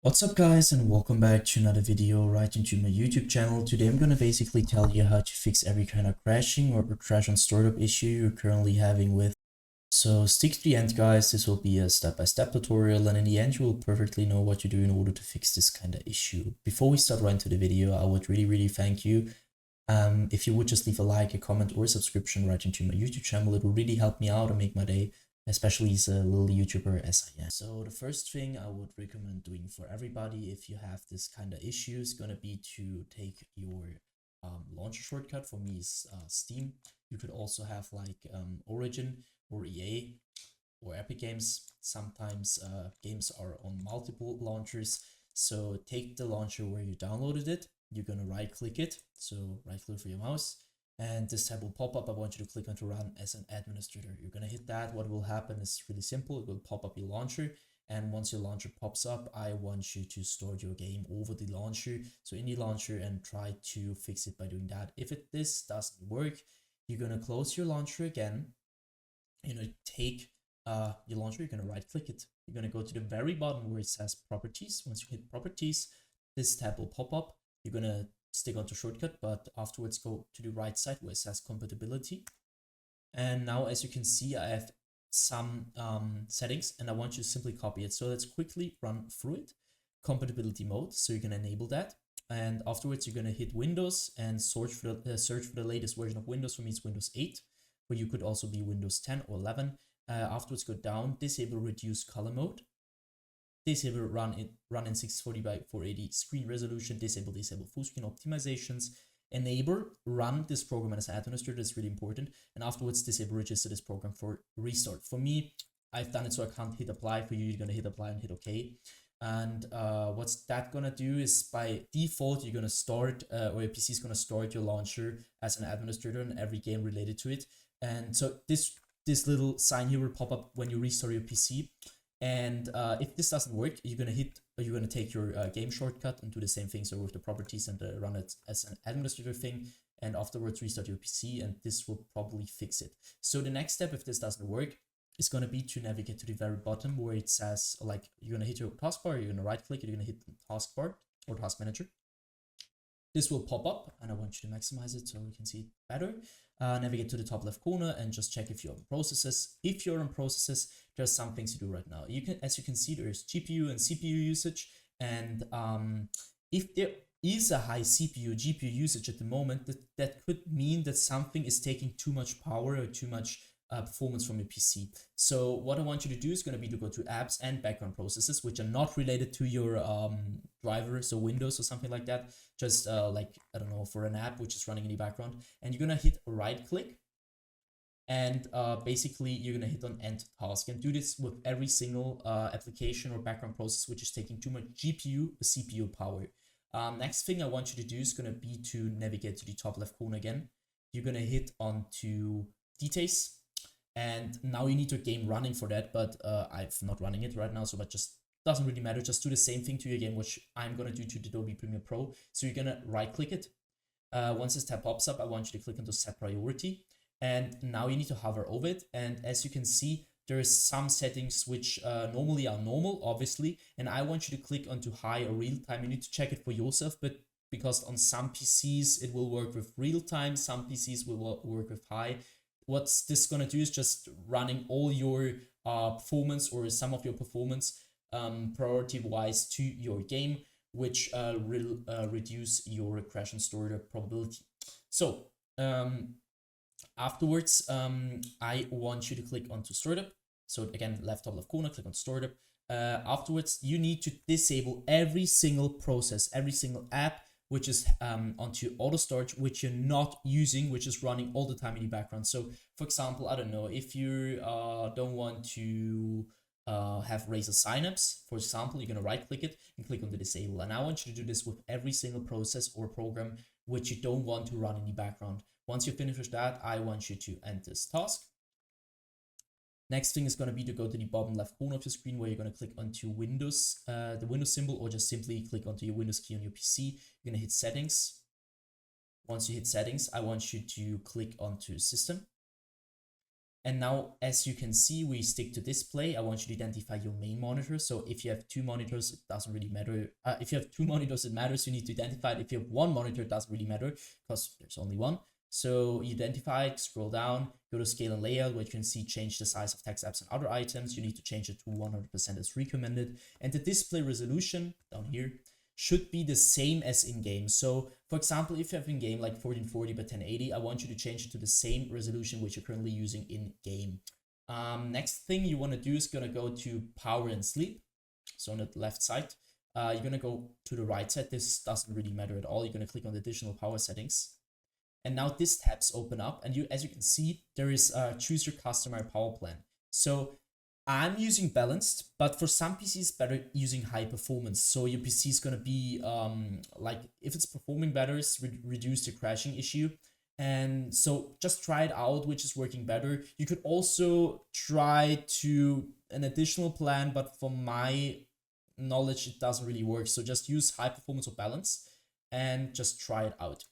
What's up guys, and welcome back to another video right into my YouTube channel. Today I'm gonna basically tell you how to fix every kind of crashing or crash on startup issue you're currently having with. So stick to the end guys, this will be a step-by-step tutorial, and in the end you will perfectly know what to do in order to fix this kind of issue. Before we start right into the video, I would really thank you if you would just leave a like, a comment, or a subscription right into my YouTube channel. It will really help me out and make my day, especially as a little YouTuber as I am. So the first thing I would recommend doing for everybody if you have this kind of issue is gonna be to take your launcher shortcut. For me is Steam. You could also have like Origin or EA or Epic Games. Sometimes games are on multiple launchers. So take the launcher where you downloaded it. You're gonna right click it. So right click for your mouse. And this tab will pop up. I want you to click on to run as an administrator. You're gonna hit that. What will happen is really simple. It will pop up your launcher. And once your launcher pops up, I want you to start your game over the launcher. So in the launcher and try to fix it by doing that. If this doesn't work, you're gonna close your launcher again. You're gonna take your launcher, you're gonna right click it. You're gonna go to the very bottom where it says properties. Once you hit properties, this tab will pop up. You're gonna stick onto shortcut, but afterwards go to the right side where it says compatibility. And now as you can see, I have some settings and I want you to simply copy it. So let's quickly run through it. Compatibility mode, so you're gonna enable that. And afterwards you're gonna hit Windows and search for the latest version of Windows. For me it's Windows 8, but you could also be Windows 10 or 11. Afterwards go down, disable reduce color mode, disable run in 640 by 480 screen resolution, disable full screen optimizations, enable run this program as an administrator. That's really important. And afterwards disable register this program for restart. For me, I've done it so I can't hit apply. For you, you're gonna hit apply and hit OK. And what's that gonna do is by default you're gonna start or your PC is gonna start your launcher as an administrator in every game related to it. And so this little sign here will pop up when you restart your PC. And if this doesn't work, you're gonna take your game shortcut and do the same thing. So with the properties and run it as an administrator thing, and afterwards restart your PC, and this will probably fix it. So the next step, if this doesn't work, is gonna be to navigate to the very bottom where it says, like, you're gonna hit your taskbar, you're gonna right click, you're gonna hit the taskbar or task manager. This will pop up, and I want you to maximize it so we can see it better. Navigate to the top left corner and just check if you're on processes. If you're on processes, there's some things to do right now. As you can see, there's GPU and CPU usage, and if there is a high CPU GPU usage at the moment, that could mean that something is taking too much power or too much performance from your PC. So what I want you to do is going to be to go to apps and background processes, which are not related to your driver, so Windows or something like that. Just like, I don't know, for an app which is running in the background, and you're going to hit right click. And basically you're going to hit on end task and do this with every single application or background process which is taking too much GPU or CPU power. Next thing I want you to do is going to be to navigate to the top left corner again. You're going to hit onto details. And now you need your game running for that, but I'm not running it right now, so that just doesn't really matter. Just do the same thing to your game, which I'm gonna do to the Adobe Premiere Pro. So you're gonna right click it. Once this tab pops up, I want you to click into set priority. And now you need to hover over it. And as you can see, there's some settings which normally are normal, obviously. And I want you to click onto high or real time. You need to check it for yourself, but because on some PCs it will work with real time, some PCs will work with high. What's this gonna do is just running all your performance or some of your performance priority wise to your game, which will reduce your crash and startup probability. So afterwards, I want you to click onto startup. So again, left top left corner, click on startup. Afterwards, you need to disable every single process, every single app which is onto auto start, which you're not using, which is running all the time in the background. So for example, I don't know, if you don't want to have Razer Synapse, for example, you're gonna right click it and click on the disable. And I want you to do this with every single process or program which you don't want to run in the background. Once you finish with that, I want you to end this task. Next thing is going to be to go to the bottom left corner of your screen where you're going to click onto Windows, the Windows symbol, or just simply click onto your Windows key on your PC. You're going to hit settings. Once you hit settings, I want you to click onto system. And now, as you can see, we stick to display. I want you to identify your main monitor. So if you have two monitors, it doesn't really matter. If you have two monitors, it matters. You need to identify it. If you have one monitor, it doesn't really matter because there's only one. So you identify it, scroll down, go to scale and layout, where you can see change the size of text apps and other items. You need to change it to 100% as recommended. And the display resolution down here should be the same as in-game. So for example, if you have in-game like 1440 by 1080, I want you to change it to the same resolution which you're currently using in-game. Next thing you want to do is going to go to power and sleep. So on the left side, you're going to go to the right side. This doesn't really matter at all. You're going to click on the additional power settings. And now this tabs open up, and as you can see, there is choose your customer power plan. So I'm using balanced, but for some PCs, better using high performance. So your PC is gonna be like, if it's performing better, it's reduce the crashing issue. And so just try it out, which is working better. You could also try to an additional plan, but from my knowledge, it doesn't really work. So just use high performance or balance and just try it out.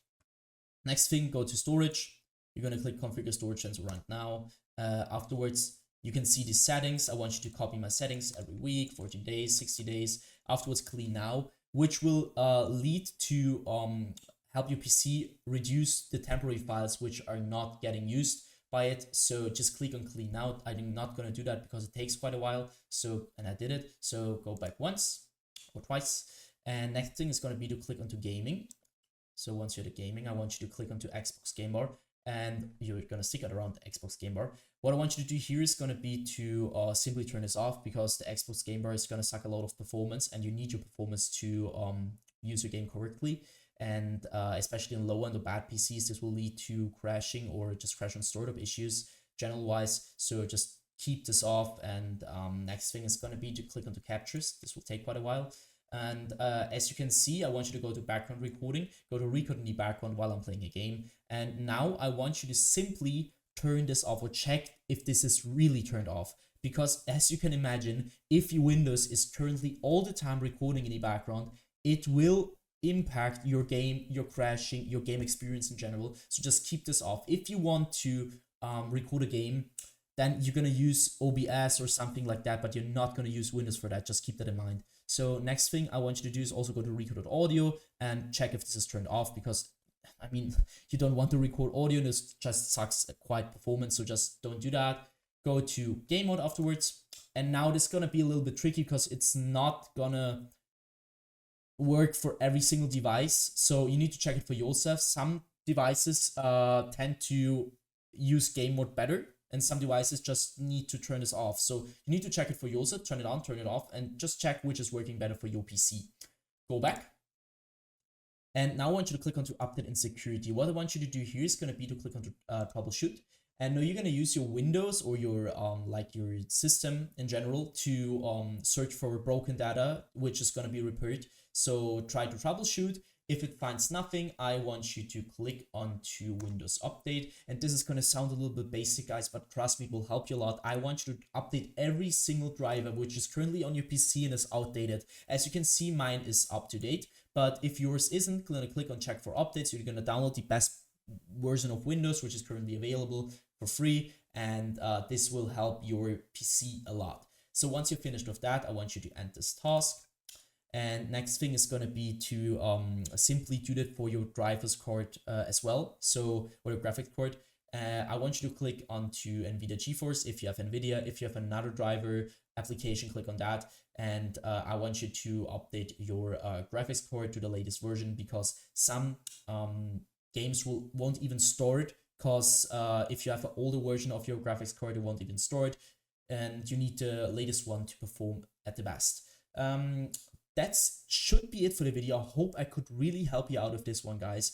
Next thing, go to storage. You're gonna click configure storage sensor right now. Afterwards, you can see the settings. I want you to copy my settings every week, 14 days, 60 days. Afterwards, clean now, which will lead to help your PC reduce the temporary files which are not getting used by it. So just click on clean now. I'm not going to do that because it takes quite a while. So, and I did it. So go back once or twice. And next thing is going to be to click onto gaming. So once you're at gaming, I want you to click onto Xbox Game Bar, and you're going to stick it around the Xbox Game Bar. What I want you to do here is going to be to simply turn this off, because the Xbox Game Bar is going to suck a lot of performance, and you need your performance to use your game correctly. And especially in low-end or bad PCs, this will lead to crashing or just crash on startup issues general-wise. So just keep this off. And next thing is going to be to click onto captures. This will take quite a while. And as you can see, I want you to go to background recording, go to record in the background while I'm playing a game. And now I want you to simply turn this off, or check if this is really turned off. Because as you can imagine, if your Windows is currently all the time recording in the background, it will impact your game, your crashing, your game experience in general. So just keep this off. If you want to record a game, then you're going to use OBS or something like that, but you're not going to use Windows for that. Just keep that in mind. So next thing I want you to do is also go to record.audio and check if this is turned off, because I mean, you don't want to record audio, this just sucks quite performance, so just don't do that. Go to game mode afterwards, and now this is gonna be a little bit tricky because it's not gonna work for every single device, so you need to check it for yourself. Some devices tend to use game mode better, and some devices just need to turn this off. So you need to check it for yourself, turn it on, turn it off, and just check which is working better for your PC. Go back. And now I want you to click onto update and security. What I want you to do here is going to be to click onto troubleshoot. And now you're going to use your Windows or your like your system in general to search for broken data, which is going to be repaired. So try to troubleshoot. If it finds nothing, I want you to click onto Windows Update. And this is going to sound a little bit basic, guys, but trust me, it will help you a lot. I want you to update every single driver which is currently on your PC and is outdated. As you can see, mine is up to date. But if yours isn't, click on check for updates. You're going to download the best version of Windows, which is currently available for free. And this will help your PC a lot. So once you're finished with that, I want you to end this task. And next thing is going to be to simply do that for your driver's card as well. So, or your graphics card. I want you to click onto NVIDIA GeForce if you have NVIDIA. If you have another driver application, click on that. And I want you to update your graphics card to the latest version, because some games won't even store it. Because if you have an older version of your graphics card, it won't even store it. And you need the latest one to perform at the best. That should be it for the video. I hope I could really help you out with this one, guys.